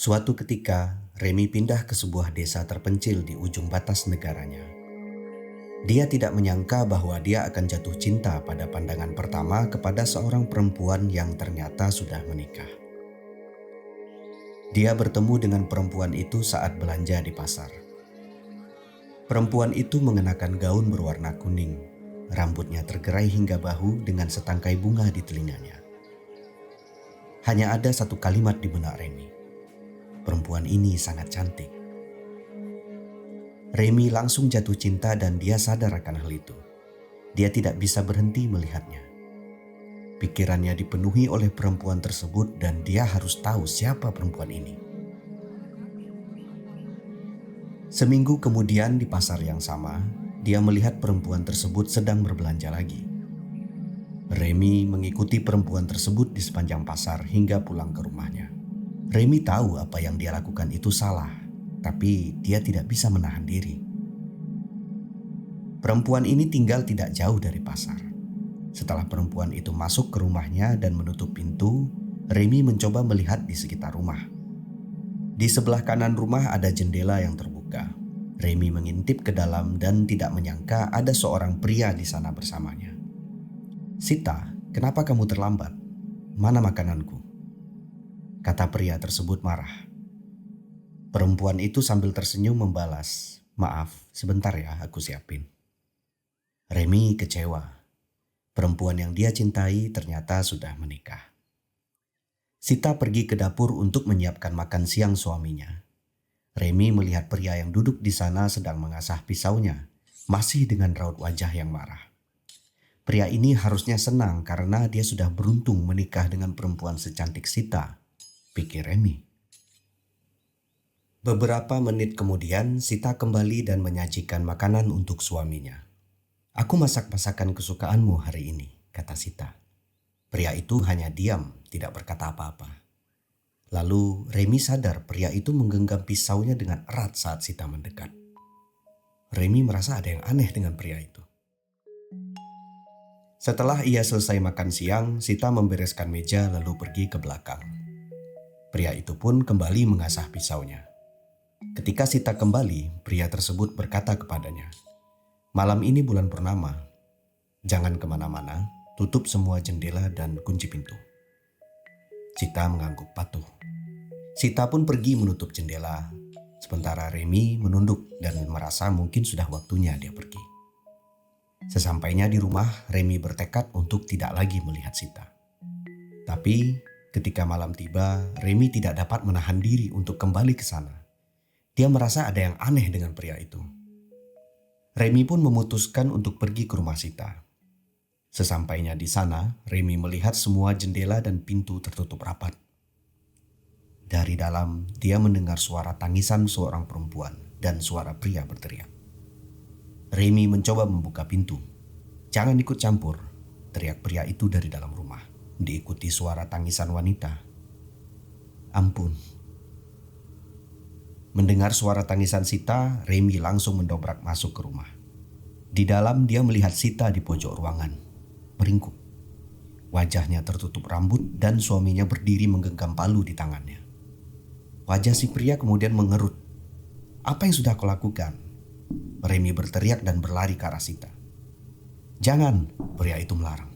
Suatu ketika, Remy pindah ke sebuah desa terpencil di ujung batas negaranya. Dia tidak menyangka bahwa dia akan jatuh cinta pada pandangan pertama kepada seorang perempuan yang ternyata sudah menikah. Dia bertemu dengan perempuan itu saat belanja di pasar. Perempuan itu mengenakan gaun berwarna kuning, rambutnya tergerai hingga bahu dengan setangkai bunga di telinganya. Hanya ada satu kalimat di benak Remy. Perempuan ini sangat cantik. Remy langsung jatuh cinta dan dia sadar akan hal itu. Dia tidak bisa berhenti melihatnya. Pikirannya dipenuhi oleh perempuan tersebut dan dia harus tahu siapa perempuan ini. Seminggu kemudian di pasar yang sama, dia melihat perempuan tersebut sedang berbelanja lagi. Remy mengikuti perempuan tersebut di sepanjang pasar hingga pulang ke rumahnya. Remy tahu apa yang dia lakukan itu salah, tapi dia tidak bisa menahan diri. Perempuan ini tinggal tidak jauh dari pasar. Setelah perempuan itu masuk ke rumahnya dan menutup pintu, Remy mencoba melihat di sekitar rumah. Di sebelah kanan rumah ada jendela yang terbuka. Remy mengintip ke dalam dan tidak menyangka ada seorang pria di sana bersamanya. "Sita, kenapa kamu terlambat? Mana makananku?" kata pria tersebut marah. Perempuan itu sambil tersenyum membalas, "Maaf, sebentar ya, aku siapin." Remy kecewa. Perempuan yang dia cintai ternyata sudah menikah. Sita pergi ke dapur untuk menyiapkan makan siang suaminya. Remy melihat pria yang duduk di sana sedang mengasah pisaunya, masih dengan raut wajah yang marah. Pria ini harusnya senang karena dia sudah beruntung menikah dengan perempuan secantik Sita, pikir Remy. Beberapa menit kemudian, Sita kembali dan menyajikan makanan untuk suaminya. "Aku masak masakan kesukaanmu hari ini," kata Sita. Pria itu hanya diam, tidak berkata apa-apa. Lalu Remy sadar pria itu menggenggam pisaunya dengan erat saat Sita mendekat. Remy merasa ada yang aneh dengan pria itu. Setelah ia selesai makan siang, Sita membereskan meja lalu pergi ke belakang. Pria itu pun kembali mengasah pisaunya. Ketika Sita kembali, pria tersebut berkata kepadanya, "Malam ini bulan purnama. Jangan kemana-mana, tutup semua jendela dan kunci pintu." Sita mengangguk patuh. Sita pun pergi menutup jendela, sementara Remy menunduk dan merasa mungkin sudah waktunya dia pergi. Sesampainya di rumah, Remy bertekad untuk tidak lagi melihat Sita. Tapi ketika malam tiba, Remy tidak dapat menahan diri untuk kembali ke sana. Dia merasa ada yang aneh dengan pria itu. Remy pun memutuskan untuk pergi ke rumah Sita. Sesampainya di sana, Remy melihat semua jendela dan pintu tertutup rapat. Dari dalam, dia mendengar suara tangisan seorang perempuan dan suara pria berteriak. Remy mencoba membuka pintu. "Jangan ikut campur," teriak pria itu dari dalam rumah, diikuti suara tangisan wanita. "Ampun." Mendengar suara tangisan Sita, Remy langsung mendobrak masuk ke rumah. Di dalam dia melihat Sita di pojok ruangan, meringkuk. Wajahnya tertutup rambut dan suaminya berdiri menggenggam palu di tangannya. Wajah si pria kemudian mengerut. "Apa yang sudah kau lakukan?" Remy berteriak dan berlari ke arah Sita. "Jangan," pria itu melarang.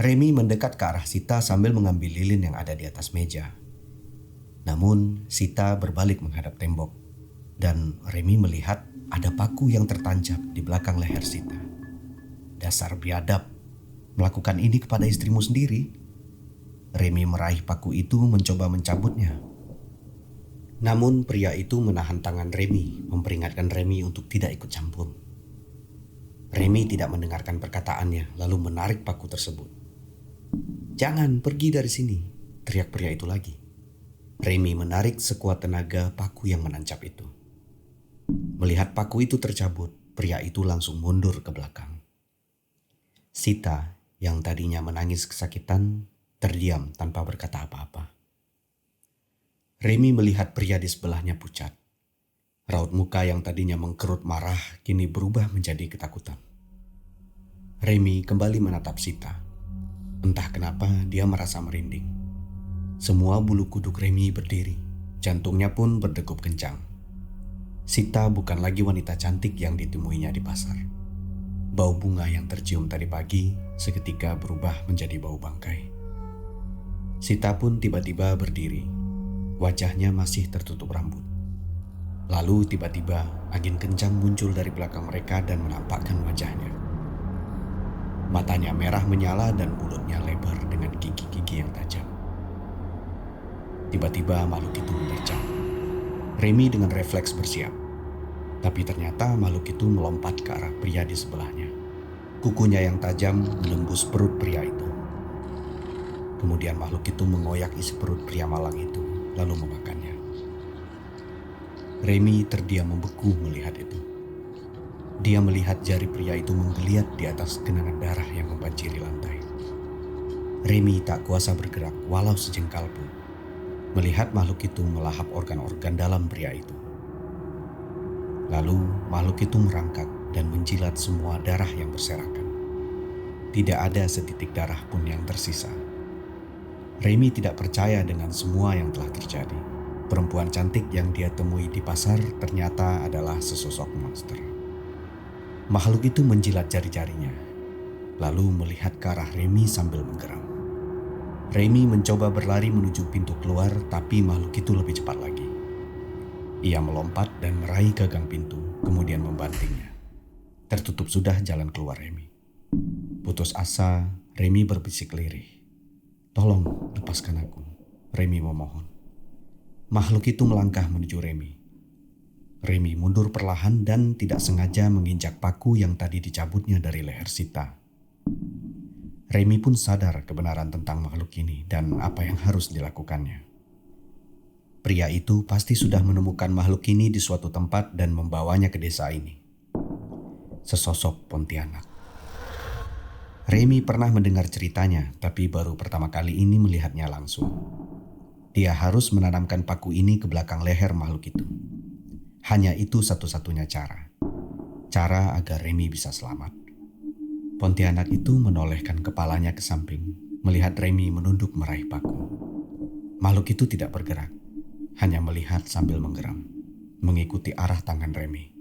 Remy mendekat ke arah Sita sambil mengambil lilin yang ada di atas meja. Namun Sita berbalik menghadap tembok dan Remy melihat ada paku yang tertancap di belakang leher Sita. "Dasar biadab, melakukan ini kepada istrimu sendiri." Remy meraih paku itu mencoba mencabutnya. Namun pria itu menahan tangan Remy, memperingatkan Remy untuk tidak ikut campur. Remy tidak mendengarkan perkataannya lalu menarik paku tersebut. "Jangan pergi dari sini," teriak pria itu lagi. Remy menarik sekuat tenaga paku yang menancap itu. Melihat paku itu tercabut, pria itu langsung mundur ke belakang. Sita yang tadinya menangis kesakitan terdiam tanpa berkata apa-apa. Remy melihat pria di sebelahnya pucat. Raut muka yang tadinya mengkerut marah kini berubah menjadi ketakutan. Remy kembali menatap Sita. Entah kenapa dia merasa merinding. Semua bulu kuduk Remi berdiri, jantungnya pun berdegup kencang. Sita bukan lagi wanita cantik yang ditemuinya di pasar. Bau bunga yang tercium tadi pagi seketika berubah menjadi bau bangkai. Sita pun tiba-tiba berdiri, wajahnya masih tertutup rambut. Lalu tiba-tiba angin kencang muncul dari belakang mereka dan menampakkan wajahnya. Matanya merah menyala dan mulutnya lebar dengan gigi-gigi yang tajam. Tiba-tiba makhluk itu menerjang. Remi dengan refleks bersiap. Tapi ternyata makhluk itu melompat ke arah pria di sebelahnya. Kukunya yang tajam menembus perut pria itu. Kemudian makhluk itu mengoyak isi perut pria malang itu, lalu memakannya. Remi terdiam membeku melihat itu. Dia melihat jari pria itu menggeliat di atas genangan darah yang membanjiri lantai. Remi tak kuasa bergerak walau sejengkal pun, melihat makhluk itu melahap organ-organ dalam pria itu. Lalu makhluk itu merangkak dan menjilat semua darah yang berserakan. Tidak ada setitik darah pun yang tersisa. Remi tidak percaya dengan semua yang telah terjadi. Perempuan cantik yang dia temui di pasar ternyata adalah sesosok monster. Makhluk itu menjilat jari-jarinya, lalu melihat ke arah Remi sambil menggeram. Remi mencoba berlari menuju pintu keluar, tapi makhluk itu lebih cepat lagi. Ia melompat dan meraih gagang pintu, kemudian membantingnya. Tertutup sudah jalan keluar Remi. Putus asa, Remi berbisik lirih. "Tolong, lepaskan aku," Remi memohon. Makhluk itu melangkah menuju Remi. Remi mundur perlahan dan tidak sengaja menginjak paku yang tadi dicabutnya dari leher Sita. Remi pun sadar kebenaran tentang makhluk ini dan apa yang harus dilakukannya. Pria itu pasti sudah menemukan makhluk ini di suatu tempat dan membawanya ke desa ini. Sesosok Pontianak. Remi pernah mendengar ceritanya, tapi baru pertama kali ini melihatnya langsung. Dia harus menanamkan paku ini ke belakang leher makhluk itu. Hanya itu satu-satunya cara. Cara agar Remi bisa selamat. Pontianak itu menolehkan kepalanya ke samping, melihat Remi menunduk meraih paku. Makhluk itu tidak bergerak, hanya melihat sambil menggeram, mengikuti arah tangan Remi.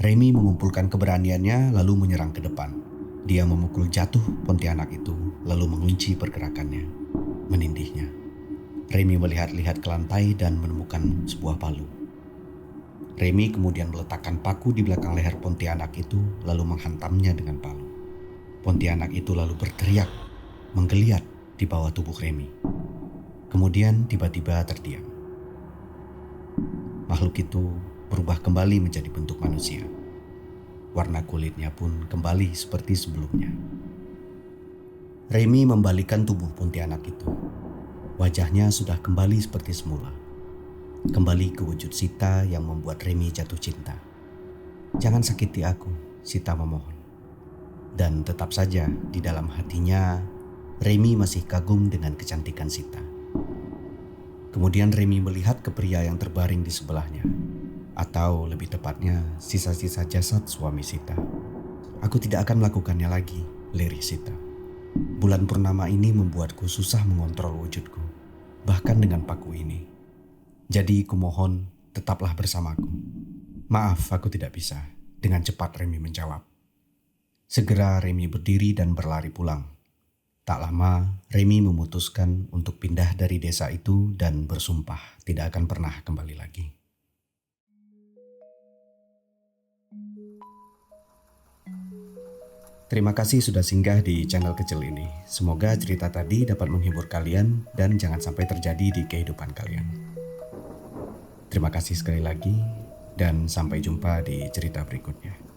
Remi mengumpulkan keberaniannya lalu menyerang ke depan. Dia memukul jatuh Pontianak itu, lalu mengunci pergerakannya, menindihnya. Remi melihat-lihat ke lantai dan menemukan sebuah palu. Remi kemudian meletakkan paku di belakang leher Pontianak itu, lalu menghantamnya dengan palu. Pontianak itu lalu berteriak, menggeliat di bawah tubuh Remi. Kemudian tiba-tiba terdiam. Makhluk itu berubah kembali menjadi bentuk manusia. Warna kulitnya pun kembali seperti sebelumnya. Remi membalikkan tubuh Pontianak itu. Wajahnya sudah kembali seperti semula. Kembali ke wujud Sita yang membuat Remi jatuh cinta. "Jangan sakiti aku," Sita memohon. Dan tetap saja di dalam hatinya, Remi masih kagum dengan kecantikan Sita. Kemudian Remi melihat ke pria yang terbaring di sebelahnya. Atau lebih tepatnya, sisa-sisa jasad suami Sita. "Aku tidak akan melakukannya lagi," lirih Sita. "Bulan purnama ini membuatku susah mengontrol wujudku, bahkan dengan paku ini. Jadi kumohon tetaplah bersamaku." "Maaf, aku tidak bisa," dengan cepat Remi menjawab. Segera Remi berdiri dan berlari pulang. Tak lama, Remi memutuskan untuk pindah dari desa itu dan bersumpah tidak akan pernah kembali lagi. Terima kasih sudah singgah di channel kecil ini. Semoga cerita tadi dapat menghibur kalian dan jangan sampai terjadi di kehidupan kalian. Terima kasih sekali lagi dan sampai jumpa di cerita berikutnya.